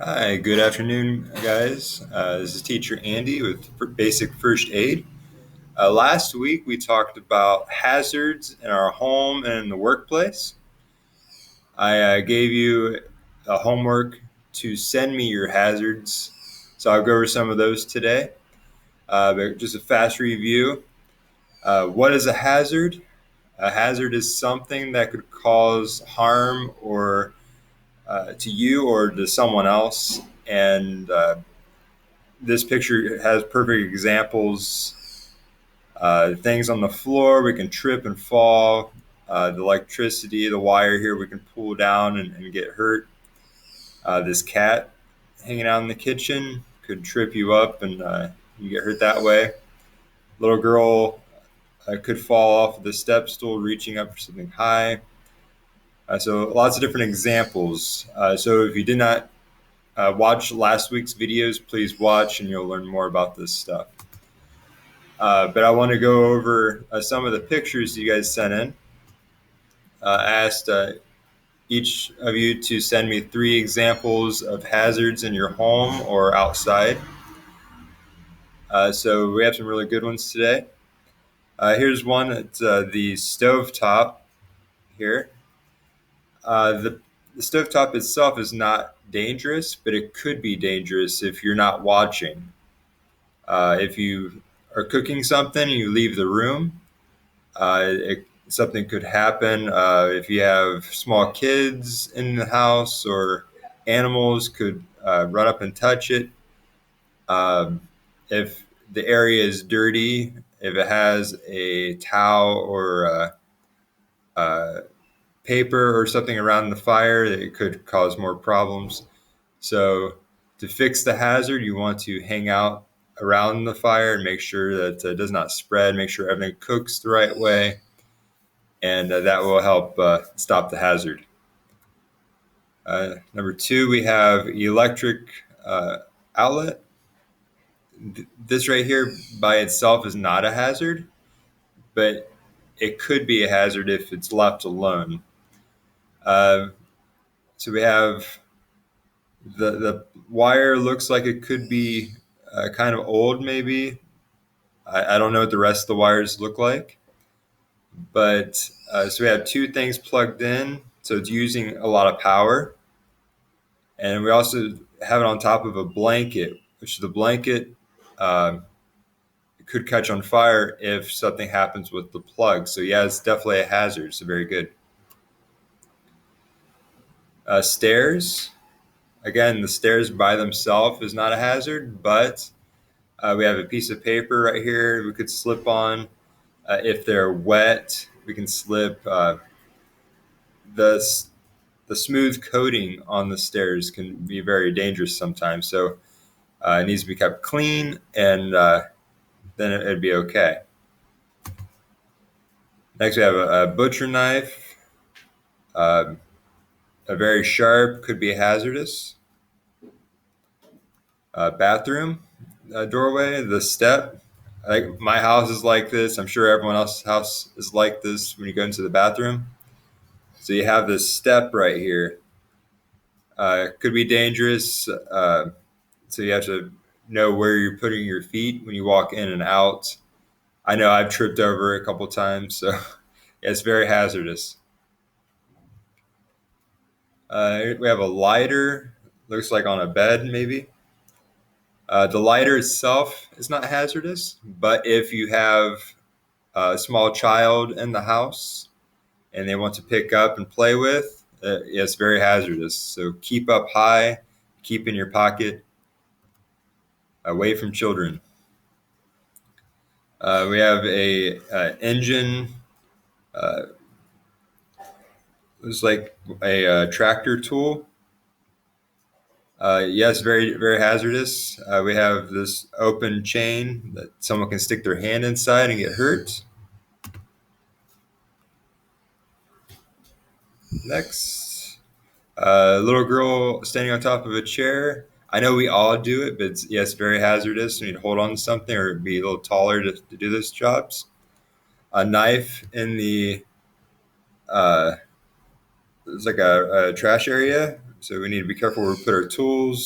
Hi, good afternoon, guys. This is Teacher Andy with Basic First Aid. Last week we talked about hazards in our home and in the workplace. I gave you a homework to send me your hazards, so I'll go over some of those today. But just a fast review. What is a hazard? A hazard is something that could cause harm or to you or to someone else, and this picture has perfect examples. Things on the floor, we can trip and fall. The electricity, the wire here, we can pull down and get hurt. This cat hanging out in the kitchen could trip you up and you get hurt that way. Little girl could fall off the step stool reaching up for something high. So lots of different examples. So if you did not watch last week's videos, please watch and you'll learn more about this stuff. But I want to go over some of the pictures you guys sent in. I asked each of you to send me 3 examples of hazards in your home or outside. So we have some really good ones today. Here's one. It's the stovetop here. The stovetop itself is not dangerous, but it could be dangerous if you're not watching. If you are cooking something and you leave the room, something could happen. If you have small kids in the house or animals could run up and touch it. If the area is dirty, if it has a towel or paper or something around the fire, it could cause more problems. So to fix the hazard, you want to hang out around the fire and make sure that it does not spread, make sure everything cooks the right way, and that will help stop the hazard. Number 2, we have electric outlet. This right here by itself is not a hazard, but it could be a hazard if it's left alone. So we have the wire looks like it could be kind of old maybe. I don't know what the rest of the wires look like. But so we have 2 things plugged in, so it's using a lot of power. And we also have it on top of a blanket, which the blanket could catch on fire if something happens with the plug. So yeah, it's definitely a hazard. So very good. Stairs. Again, the stairs by themselves is not a hazard, but we have a piece of paper right here we could slip on. If they're wet, we can slip. The smooth coating on the stairs can be very dangerous sometimes. So it needs to be kept clean, and then it'd be okay. Next, we have a butcher knife. A very sharp, could be hazardous. Bathroom doorway, the step. Like my house is like this. I'm sure everyone else's house is like this when you go into the bathroom. So you have this step right here. Could be dangerous. So you have to know where you're putting your feet when you walk in and out. I know I've tripped over it a couple times, so yeah, it's very hazardous. We have a lighter, looks like on a bed maybe. The lighter itself is not hazardous, but if you have a small child in the house and they want to pick up and play with, it's very hazardous. So keep up high, keep in your pocket, away from children. We have a engine. It's like a tractor tool. Yes, very, very hazardous. We have this open chain that someone can stick their hand inside and get hurt. Next, a little girl standing on top of a chair. I know we all do it, but yes, very hazardous. You need to hold on to something or be a little taller to do those jobs. A knife in the it's like a trash area, so we need to be careful where we put our tools.